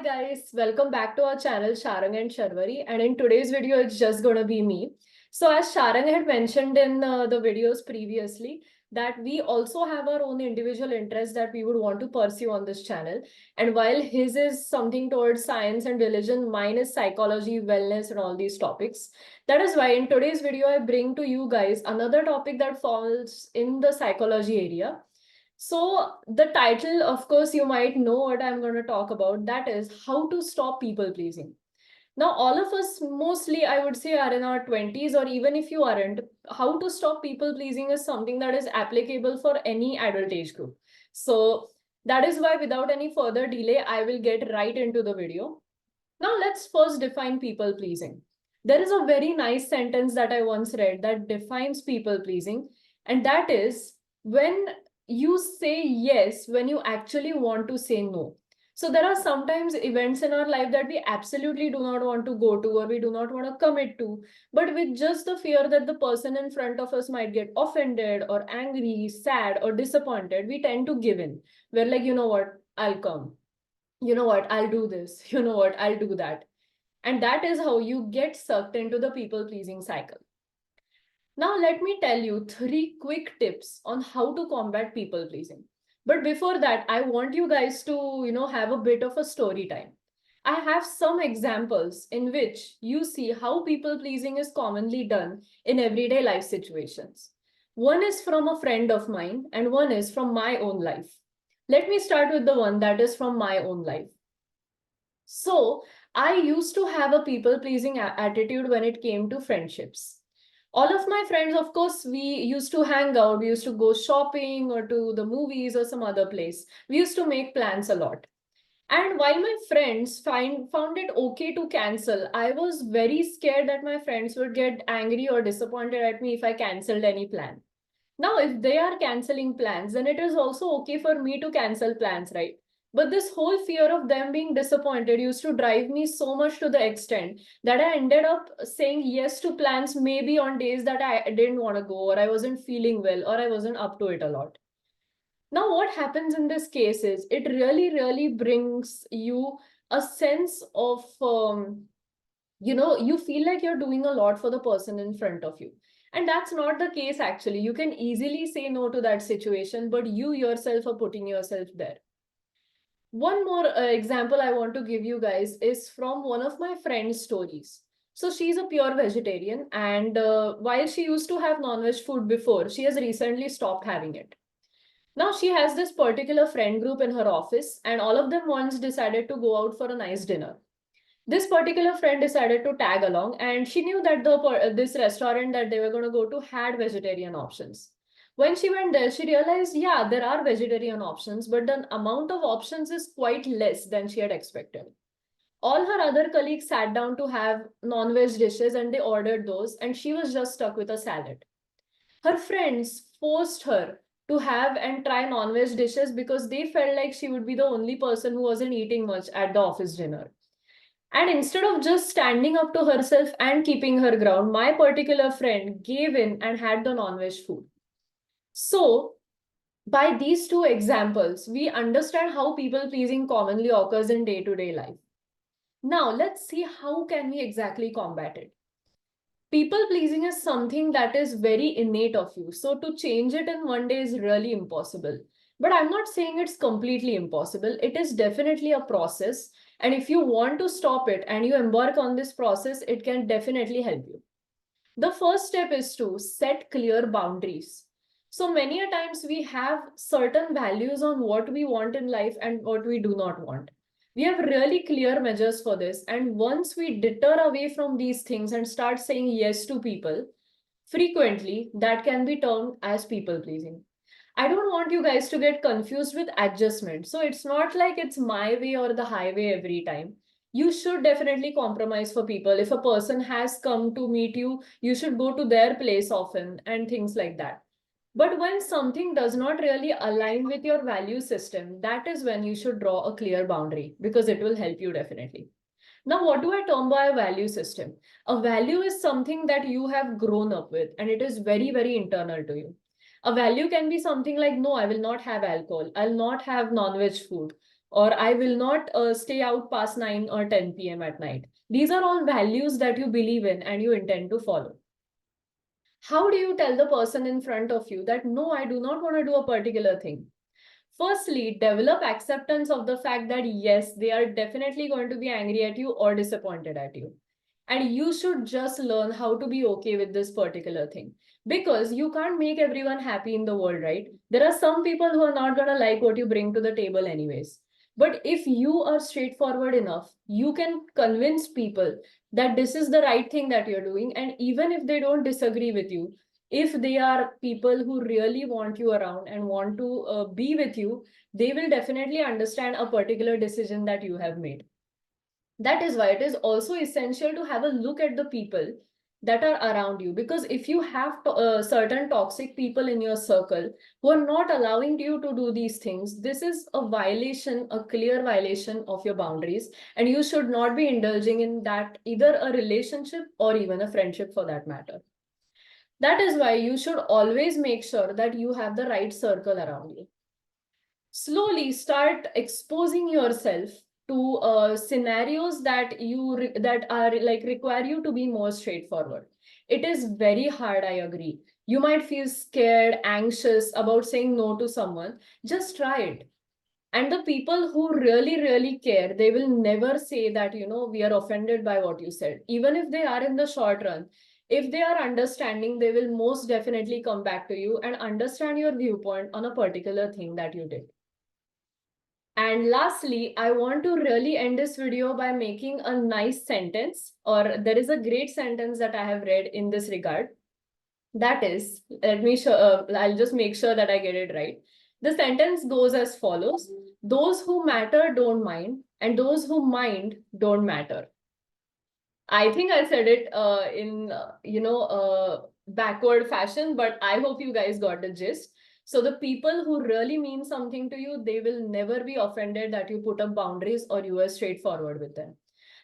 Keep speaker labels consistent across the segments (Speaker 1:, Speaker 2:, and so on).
Speaker 1: guys, welcome back to our channel Sharang and Sharvari, and in today's video it's just gonna be me. So as Sharang had mentioned in the videos previously, that we also have our own individual interests that we would want to pursue on this channel. And while his is something towards science and religion, mine is psychology, wellness, and all these topics. That is why in today's video I bring to you guys another topic that falls in the psychology area. So the title, of course, you might know what I'm going to talk about. That is how to stop people pleasing. Now, all of us mostly, I would say, are in our 20s, or even if you aren't, how to stop people pleasing is something that is applicable for any adult age group. So that is why, without any further delay, I will get right into the video. Now, let's first define people pleasing. There is a very nice sentence that I once read that defines people pleasing, and that is when you say yes when you actually want to say no. So there are sometimes events in our life that we absolutely do not want to go to, or we do not want to commit to, but with just the fear that the person in front of us might get offended or angry, sad, or disappointed, we tend to give in. We're like, you know what, I'll come. You know what, I'll do this. You know what, I'll do that. And that is how you get sucked into the people pleasing cycle. Now, let me tell you 3 quick tips on how to combat people pleasing. But before that, I want you guys to, have a bit of a story time. I have some examples in which you see how people pleasing is commonly done in everyday life situations. One is from a friend of mine, and one is from my own life. Let me start with the one that is from my own life. So, I used to have a people pleasing attitude when it came to friendships. All of my friends, of course, we used to hang out, we used to go shopping or to the movies or some other place. We used to make plans a lot. And while my friends found it okay to cancel, I was very scared that my friends would get angry or disappointed at me if I canceled any plan. Now, if they are canceling plans, then it is also okay for me to cancel plans, right? But this whole fear of them being disappointed used to drive me so much to the extent that I ended up saying yes to plans maybe on days that I didn't want to go, or I wasn't feeling well, or I wasn't up to it a lot. Now, what happens in this case is it really, really brings you a sense of, you feel like you're doing a lot for the person in front of you. And that's not the case, actually. You can easily say no to that situation, but you yourself are putting yourself there. One more example I want to give you guys is from one of my friend's stories. So she's a pure vegetarian, and while she used to have non-veg food before, she has recently stopped having it. Now she has this particular friend group in her office, and all of them once decided to go out for a nice dinner. This particular friend decided to tag along, and she knew that this restaurant that they were going to go to had vegetarian options. When she went there, she realized, yeah, there are vegetarian options, but the amount of options is quite less than she had expected. All her other colleagues sat down to have non-veg dishes, and they ordered those, and she was just stuck with a salad. Her friends forced her to have and try non-veg dishes because they felt like she would be the only person who wasn't eating much at the office dinner. And instead of just standing up to herself and keeping her ground, my particular friend gave in and had the non-veg food. So, by these 2 examples, we understand how people pleasing commonly occurs in day-to-day life. Now, let's see how can we exactly combat it. People pleasing is something that is very innate of you. So to change it in one day is really impossible. But I'm not saying it's completely impossible. It is definitely a process. And if you want to stop it and you embark on this process, it can definitely help you. The first step is to set clear boundaries. So many a times we have certain values on what we want in life and what we do not want. We have really clear measures for this. And once we deter away from these things and start saying yes to people, frequently that can be termed as people pleasing. I don't want you guys to get confused with adjustment. So it's not like it's my way or the highway every time. You should definitely compromise for people. If a person has come to meet you, you should go to their place often and things like that. But when something does not really align with your value system, that is when you should draw a clear boundary because it will help you definitely. Now, what do I term by a value system? A value is something that you have grown up with and it is very, very internal to you. A value can be something like, no, I will not have alcohol. I'll not have non-veg food. or I will not stay out past 9 or 10 p.m. at night. These are all values that you believe in and you intend to follow. How do you tell the person in front of you that no, I do not want to do a particular thing? Firstly, develop acceptance of the fact that yes, they are definitely going to be angry at you or disappointed at you. And you should just learn how to be okay with this particular thing. Because you can't make everyone happy in the world, right? There are some people who are not going to like what you bring to the table, anyways. But if you are straightforward enough, you can convince people that this is the right thing that you're doing. And even if they don't disagree with you, if they are people who really want you around and want to be with you, they will definitely understand a particular decision that you have made. That is why it is also essential to have a look at the people that are around you, because if you have certain toxic people in your circle who are not allowing you to do these things, this is a violation, a clear violation of your boundaries, and you should not be indulging in that, either a relationship or even a friendship for that matter. That is why you should always make sure that you have the right circle around you. Slowly start exposing yourself to scenarios that that are like require you to be more straightforward. It is very hard, I agree. You might feel scared, anxious about saying no to someone. Just try it. And the people who really care, they will never say that, we are offended by what you said. Even if they are in the short run, if they are understanding, they will most definitely come back to you and understand your viewpoint on a particular thing that you did. And lastly, I want to really end this video by making a nice sentence, or there is a great sentence that I have read in this regard. That is, let me show, I'll just make sure that I get it right. The sentence goes as follows: those who matter don't mind, and those who mind don't matter. I think I said it in, backward fashion, but I hope you guys got the gist. So the people who really mean something to you, they will never be offended that you put up boundaries or you are straightforward with them.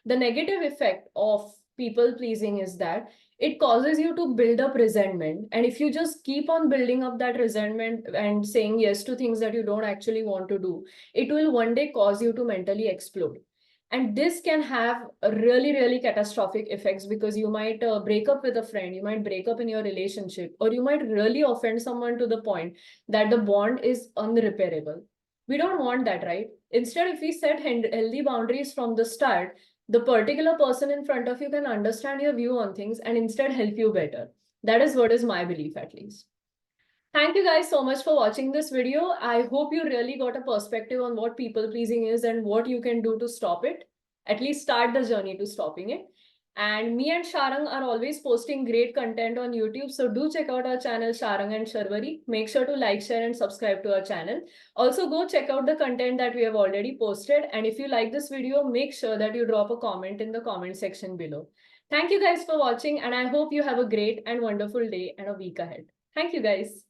Speaker 1: The negative effect of people pleasing is that it causes you to build up resentment. And if you just keep on building up that resentment and saying yes to things that you don't actually want to do, it will one day cause you to mentally explode. And this can have really catastrophic effects, because you might break up with a friend, you might break up in your relationship, or you might really offend someone to the point that the bond is unrepairable. We don't want that, right? Instead, if we set healthy boundaries from the start, the particular person in front of you can understand your view on things and instead help you better. That is what is my belief, at least. Thank you guys so much for watching this video. I hope you really got a perspective on what people pleasing is and what you can do to stop it, at least start the journey to stopping it. And me and Sharang are always posting great content on YouTube. So do check out our channel, Sharang and Sharvari. Make sure to like, share, and subscribe to our channel. Also, go check out the content that we have already posted. And if you like this video, make sure that you drop a comment in the comment section below. Thank you guys for watching, and I hope you have a great and wonderful day and a week ahead. Thank you guys.